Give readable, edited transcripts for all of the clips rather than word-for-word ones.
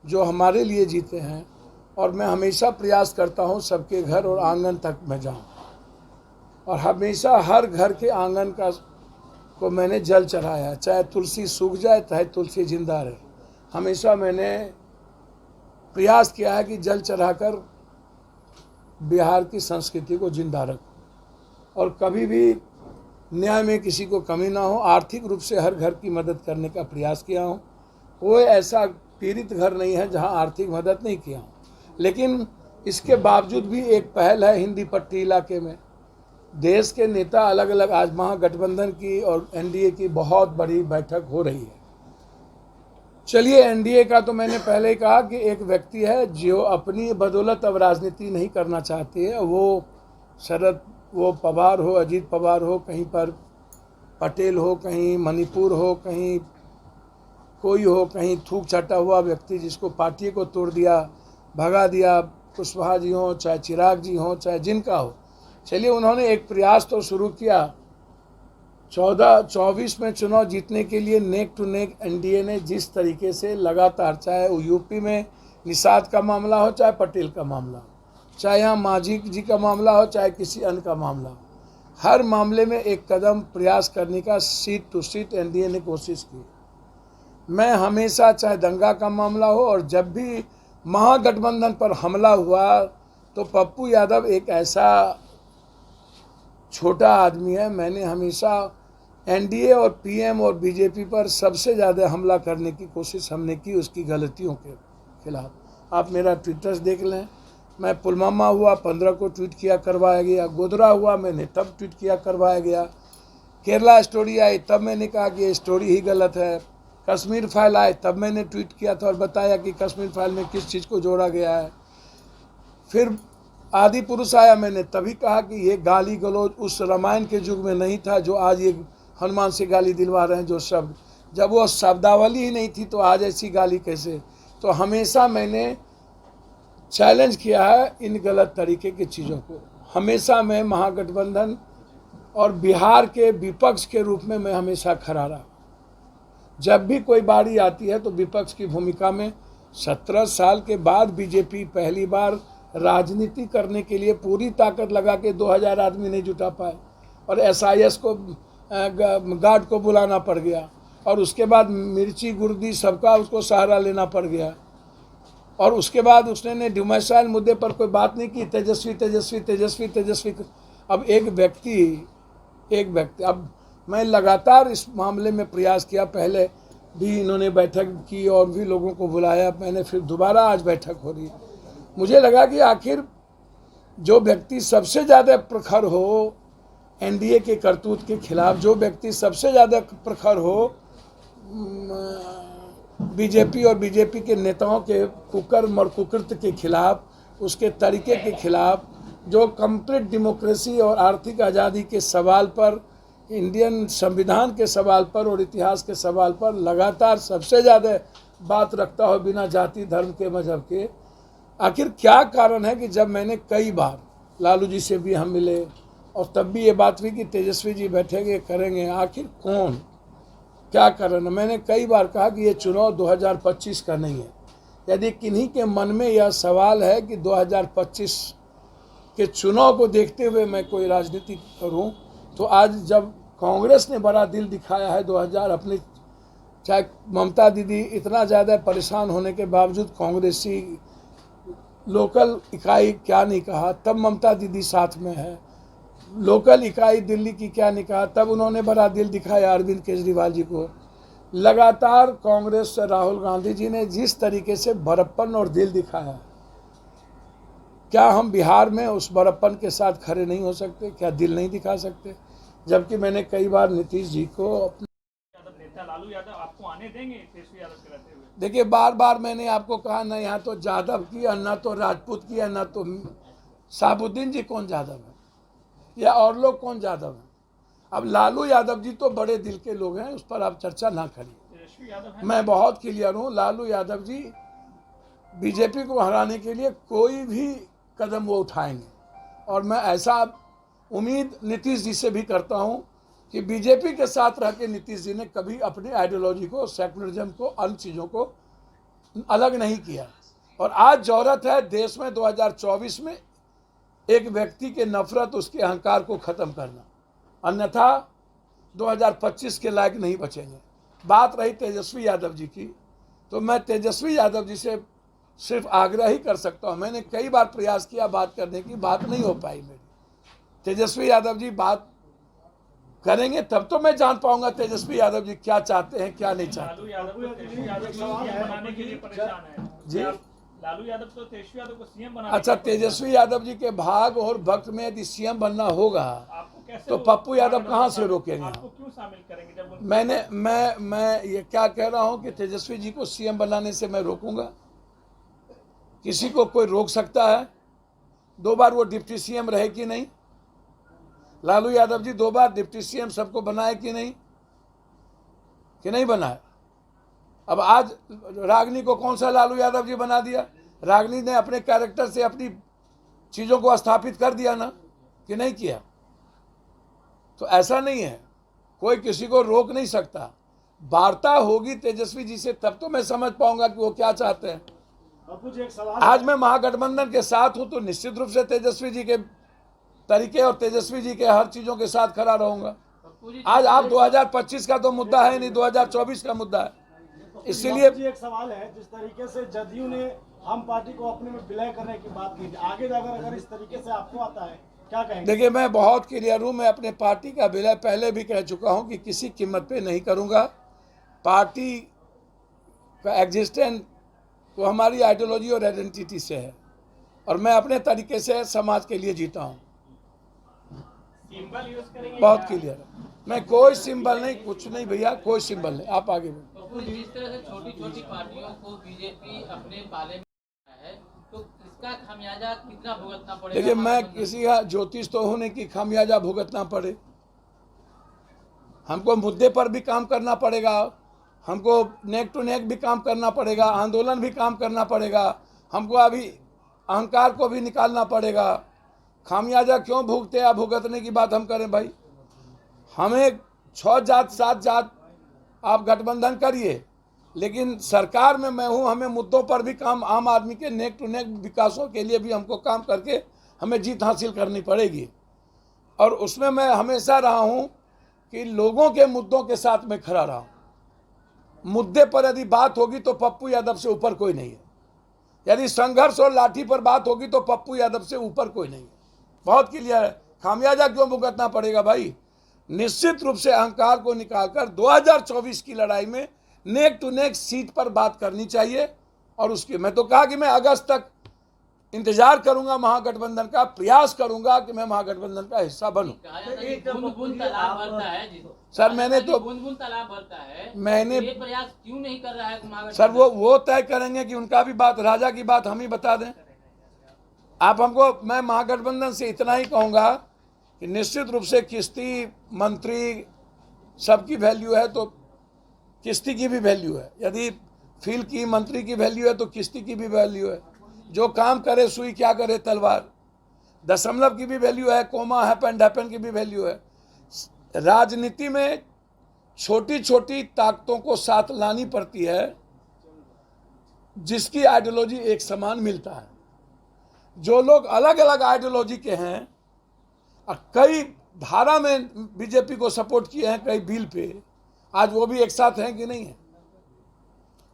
जो हमारे लिए जीते हैं, और मैं हमेशा प्रयास करता हूँ सबके घर और आंगन तक मैं जाऊँ, और हमेशा हर घर के आंगन को मैंने जल चढ़ाया, चाहे तुलसी सूख जाए चाहे तुलसी जिंदा रहे। हमेशा मैंने प्रयास किया है कि जल चढ़ाकर बिहार की संस्कृति को जिंदा रखूं, और कभी भी न्याय में किसी को कमी ना हो। आर्थिक रूप से हर घर की मदद करने का प्रयास किया हूँ। कोई ऐसा पीड़ित घर नहीं है जहाँ आर्थिक मदद नहीं किया हूँ। लेकिन इसके बावजूद भी एक पहल है हिंदी पट्टी इलाके में। देश के नेता अलग अलग, आज महागठबंधन की और एनडीए की बहुत बड़ी बैठक हो रही है। चलिए, एनडीए का तो मैंने पहले ही कहा कि एक व्यक्ति है जो अपनी बदौलत अब राजनीति नहीं करना चाहती है। वो पवार हो, अजीत पवार हो, कहीं पर पटेल हो, कहीं मणिपुर हो, कहीं कोई हो, कहीं थूक छटा हुआ व्यक्ति जिसको पार्टी को तोड़ दिया, भगा दिया, कुशवाहा जी हो, चाहे चिराग जी हो, चाहे जिनका हो। चलिए, उन्होंने एक प्रयास तो शुरू किया। 24 में चुनाव जीतने के लिए नेक टू नेक एनडीए ने जिस तरीके से लगातार, चाहे वो यूपी में निषाद का मामला हो, चाहे पटेल का मामला हो, चाहे यहाँ मांझी जी का मामला हो, चाहे किसी अन्य का मामला हो, हर मामले में एक कदम प्रयास करने का सीट टू सीट एनडीए ने कोशिश की। मैं हमेशा, चाहे दंगा का मामला हो, और जब भी महागठबंधन पर हमला हुआ तो पप्पू यादव एक ऐसा छोटा आदमी है, मैंने हमेशा एनडीए और पीएम और बीजेपी पर सबसे ज़्यादा हमला करने की कोशिश हमने की, उसकी गलतियों के खिलाफ। आप मेरा ट्विटर्स देख लें। मैं पुलवामा हुआ 15 को ट्वीट किया, करवाया गया। गोधरा हुआ मैंने तब ट्वीट किया, करवाया गया। केरला स्टोरी आई तब मैंने कहा कि ये स्टोरी ही गलत है। कश्मीर फाइल आए तब मैंने ट्वीट किया था और बताया कि कश्मीर फाइल में किस चीज़ को जोड़ा गया है। फिर आदि पुरुष आया, मैंने तभी कहा कि ये गाली गलौज उस रामायण के युग में नहीं था जो आज ये हनुमान से गाली दिलवा रहे हैं। जो शब्द, जब वो शब्दावली ही नहीं थी तो आज ऐसी गाली कैसे। तो हमेशा मैंने चैलेंज किया है इन गलत तरीके की चीज़ों को। हमेशा मैं महागठबंधन और बिहार के विपक्ष के रूप में मैं हमेशा खड़ा रहा। जब भी कोई बारी आती है तो विपक्ष की भूमिका में 17 साल के बाद बीजेपी पहली बार राजनीति करने के लिए पूरी ताकत लगा के 2000 आदमी नहीं जुटा पाए, और एसआईएस को गार्ड को बुलाना पड़ गया, और उसके बाद मिर्ची गुर्दी सबका उसको सहारा लेना पड़ गया, और उसके बाद उसने डोमिसाइल मुद्दे पर कोई बात नहीं की। तेजस्वी तेजस्वी तेजस्वी तेजस्वी। अब एक व्यक्ति अब मैं लगातार इस मामले में प्रयास किया। पहले भी इन्होंने बैठक की और भी लोगों को बुलाया, मैंने फिर दोबारा आज बैठक हो रही है। मुझे लगा कि आखिर जो व्यक्ति सबसे ज़्यादा प्रखर हो एनडीए के करतूत के खिलाफ, जो व्यक्ति सबसे ज़्यादा प्रखर हो बीजेपी और बीजेपी के नेताओं के कुकर्म और कुकृत्य के खिलाफ, उसके तरीके के खिलाफ, जो कंप्लीट डेमोक्रेसी और आर्थिक आज़ादी के सवाल पर, इंडियन संविधान के सवाल पर और इतिहास के सवाल पर लगातार सबसे ज़्यादा बात रखता हो बिना जाति धर्म के मजहब के, आखिर क्या कारण है कि जब मैंने कई बार लालू जी से भी हम मिले और तब भी ये बात हुई कि तेजस्वी जी बैठेंगे करेंगे, आखिर कौन, क्या कारण है। मैंने कई बार कहा कि ये चुनाव 2025 का नहीं है। यदि किन्हीं के मन में यह सवाल है कि 2025 के चुनाव को देखते हुए मैं कोई राजनीति करूं, तो आज जब कांग्रेस ने बड़ा दिल दिखाया है 2000 अपनी, चाहे ममता दीदी इतना ज़्यादा परेशान होने के बावजूद कांग्रेसी लोकल इकाई क्या नहीं कहा, तब ममता दीदी साथ में है। लोकल इकाई दिल्ली की क्या नहीं कहा, तब उन्होंने बड़ा दिल दिखाया अरविंद केजरीवाल जी को। लगातार कांग्रेस से राहुल गांधी जी ने जिस तरीके से बड़प्पन और दिल दिखाया, क्या हम बिहार में उस बड़प्पन के साथ खड़े नहीं हो सकते? क्या दिल नहीं दिखा सकते? जबकि मैंने कई बार नीतीश जी को नेता लालू यादव आपको आने देंगे तेजस्वी यादव के रहते हुए? देखिए, बार बार मैंने आपको कहा ना, यहाँ तो यादव की है, ना तो राजपूत की है, ना तो साबुद्दीन जी कौन यादव है, या और लोग कौन यादव है। अब लालू यादव जी तो बड़े दिल के लोग हैं, उस पर आप चर्चा ना करिए। तेजस्वी यादव है? मैं बहुत क्लियर हूँ, लालू यादव जी बीजेपी को हराने के लिए कोई भी कदम वो उठाएंगे, और मैं ऐसा उम्मीद नीतीश जी से भी करता हूँ कि बीजेपी के साथ रह के नीतीश जी ने कभी अपनी आइडियोलॉजी को, सेकुलरिज्म को, अन्य चीज़ों को अलग नहीं किया। और आज जरूरत है देश में 2024 में एक व्यक्ति के नफरत, उसके अहंकार को खत्म करना, अन्यथा 2025 के लायक नहीं बचेंगे। बात रही तेजस्वी यादव जी की, तो मैं तेजस्वी यादव जी से सिर्फ आग्रह ही कर सकता हूं। मैंने कई बार प्रयास किया बात करने की, बात नहीं हो पाई मेरी। तेजस्वी यादव जी बात करेंगे तब तो मैं जान पाऊंगा तेजस्वी यादव जी क्या चाहते हैं, क्या नहीं चाहते। लालू यादव को तेजस्वी यादव को सीएम बनाने के लिए परेशान है जी। लालू यादव तो तेजस्वी यादव को सीएम बनाने अच्छा, के लिए तेजस्वी यादव जी के भाग और भक्त में यदि सीएम बनना होगा आपको कैसे तो पप्पू यादव कहाँ से रोकेंगे? आपको क्यों शामिल करेंगे जब मैं ये क्या कह रहा हूं कि तेजस्वी जी को सीएम बनाने से मैं रोकूंगा? किसी को कोई रोक सकता है? 2 बार वो डिप्टी सीएम रहे कि नहीं? लालू यादव जी 2 बार डिप्टी सीएम सबको बनाए कि नहीं बनाए? अब आज रागनी को कौन सा लालू यादव जी बना दिया? रागनी ने अपने कैरेक्टर से अपनी चीजों को स्थापित कर दिया ना, कि नहीं किया? तो ऐसा नहीं है, कोई किसी को रोक नहीं सकता। वार्ता होगी तेजस्वी जी से तब तो मैं समझ पाऊंगा कि वो क्या चाहते हैं। एक सवाल आज मैं महागठबंधन के साथ हूं तो निश्चित रूप से तेजस्वी जी के तरीके और तेजस्वी जी के हर चीजों के साथ खड़ा रहूंगा। आज आप 2025 का तो मुद्दा है नहीं, 2024 का मुद्दा है। इसीलिए जी एक सवाल है, जिस तरीके से जदयू ने हम पार्टी को अपने में विलय करने की बात की, आगे जाकर अगर इस तरीके से आपको आता है क्या कहेंगे? देखिए, मैं बहुत क्लियर हूं, मैं अपने पार्टी का विलय पहले भी कह चुका हूं कि किसी कीमत पे नहीं करूंगा। पार्टी का एग्जिस्टेंस वो हमारी आइडियोलॉजी और आइडेंटिटी से है और मैं अपने तरीके से समाज के लिए जीता हूं। सिंबल यूज करेंगे बहुत क्लियर है, मैं कोई सिंबल नहीं, कुछ नहीं भैया, कोई सिंबल नहीं। आप आगे बढ़ो। जिस तरह से छोटी छोटी पार्टियों को बीजेपी अपने पाले में है, तो इसका खामियाजा कितना भुगतना पड़ेगा? देखिए, मैं किसी का ज्योतिष तो हूं नहीं कि खामियाजा भुगतना पड़े। हमको मुद्दे पर भी काम करना पड़ेगा, हमको नेक टू नेक भी काम करना पड़ेगा, आंदोलन भी काम करना पड़ेगा, हमको अभी अहंकार को भी निकालना पड़ेगा। खामियाजा क्यों भुगते या भुगतने की बात हम करें भाई? हमें 6 जात 7 जात आप गठबंधन करिए, लेकिन सरकार में मैं हूं, हमें मुद्दों पर भी काम, आम आदमी के नेक टू नेक विकासों के लिए भी हमको काम करके हमें जीत हासिल करनी पड़ेगी। और उसमें मैं हमेशा रहा हूं कि लोगों के मुद्दों के साथ मैं खड़ा रहा हूं। मुद्दे पर यदि बात होगी तो पप्पू यादव से ऊपर कोई नहीं है। यदि संघर्ष और लाठी पर बात होगी तो पप्पू यादव से ऊपर कोई नहीं है। बहुत क्लियर है। खामियाजा क्यों भुगतना पड़ेगा भाई? निश्चित रूप से अहंकार को निकालकर 2024 की लड़ाई में नेक टू नेक सीट पर बात करनी चाहिए। और उसकी मैं तो कहा कि मैं अगस्त तक इंतजार करूंगा, महागठबंधन का प्रयास करूंगा कि मैं महागठबंधन का हिस्सा बनूं। बूंद तालाब भरता है सर, मैंने तो बूंद तालाब भरता है, मैंने ये प्रयास क्यों नहीं कर रहा है महागठबंधन? सर, वो तय करेंगे कि उनका भी बात, राजा की बात हम ही बता दें। आप हमको, मैं महागठबंधन से इतना ही कहूंगा कि निश्चित रूप से किश्ती मंत्री सबकी वैल्यू है तो किश्ती की भी वैल्यू है। यदि फील्ड की मंत्री की वैल्यू है तो किश्ती की भी वैल्यू है। जो काम करे सुई क्या करे तलवार, दशमलव की भी वैल्यू है, कोमा हैपन हैपन की भी वैल्यू है। राजनीति में छोटी छोटी ताकतों को साथ लानी पड़ती है, जिसकी आइडियोलॉजी एक समान मिलता है। जो लोग अलग अलग आइडियोलॉजी के हैं और कई धारा में बीजेपी को सपोर्ट किए हैं, कई बिल पे, आज वो भी एक साथ हैं कि नहीं है?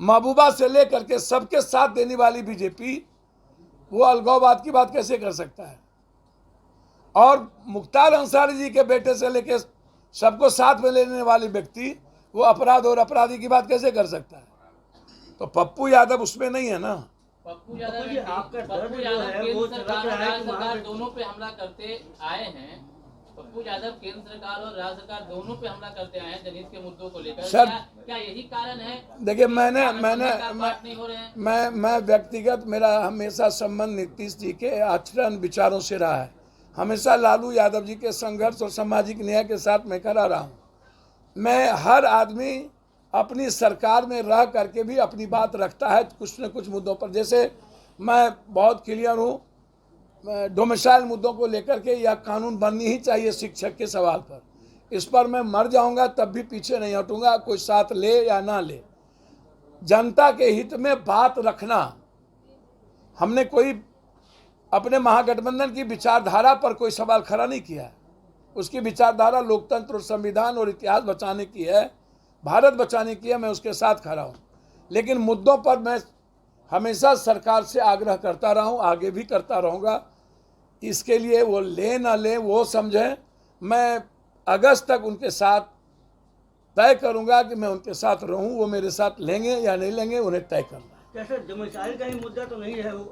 महबूबा से लेकर के सबके साथ देने वाली बीजेपी वो अलगाववाद की बात कैसे कर सकता है? और मुख्तार अंसारी जी के बेटे से लेकर सबको साथ में लेने वाले व्यक्ति वो अपराध और अपराधी की बात कैसे कर सकता है? तो पप्पू यादव उसमें नहीं है ना। पप्पू यादव जी, आपका दर्द पप्पू जो यादव है केंद्र वो सरकार लग और रहा है राज्य कि सरकार वहाँ दोनों पे हमला करते आए हैं। पप्पू यादव केंद्र सरकार और राज्य सरकार दोनों पे हमला करते आए हैं जनहित के मुद्दों को लेकर। सर, क्या यही कारण है? देखिए, मैं व्यक्तिगत, मेरा हमेशा संबंध नीतीश जी के आचरण विचारों से रहा है। हमेशा लालू यादव जी के संघर्ष और सामाजिक न्याय के साथ मैं खड़ा रहा हूँ। मैं, हर आदमी अपनी सरकार में रह करके भी अपनी बात रखता है कुछ न कुछ मुद्दों पर। जैसे मैं बहुत क्लियर हूँ डोमिसाइल मुद्दों को लेकर के, या कानून बननी ही चाहिए शिक्षक के सवाल पर, इस पर मैं मर जाऊंगा तब भी पीछे नहीं हटूंगा, कोई साथ ले या ना ले। जनता के हित में बात रखना। हमने कोई अपने महागठबंधन की विचारधारा पर कोई सवाल खड़ा नहीं किया है। उसकी विचारधारा लोकतंत्र और संविधान और इतिहास बचाने की है, भारत बचाने की है। मैं उसके साथ खड़ा हूँ, लेकिन मुद्दों पर मैं हमेशा सरकार से आग्रह करता रहा हूँ, आगे भी करता रहूँगा। इसके लिए वो ले ना ले वो समझें। मैं अगस्त तक उनके साथ तय करूँगा कि मैं उनके साथ रहूँ। वो मेरे साथ लेंगे या नहीं लेंगे, उन्हें तय करना है। कैसे जमीसाइल का ही मुद्दा तो नहीं है वो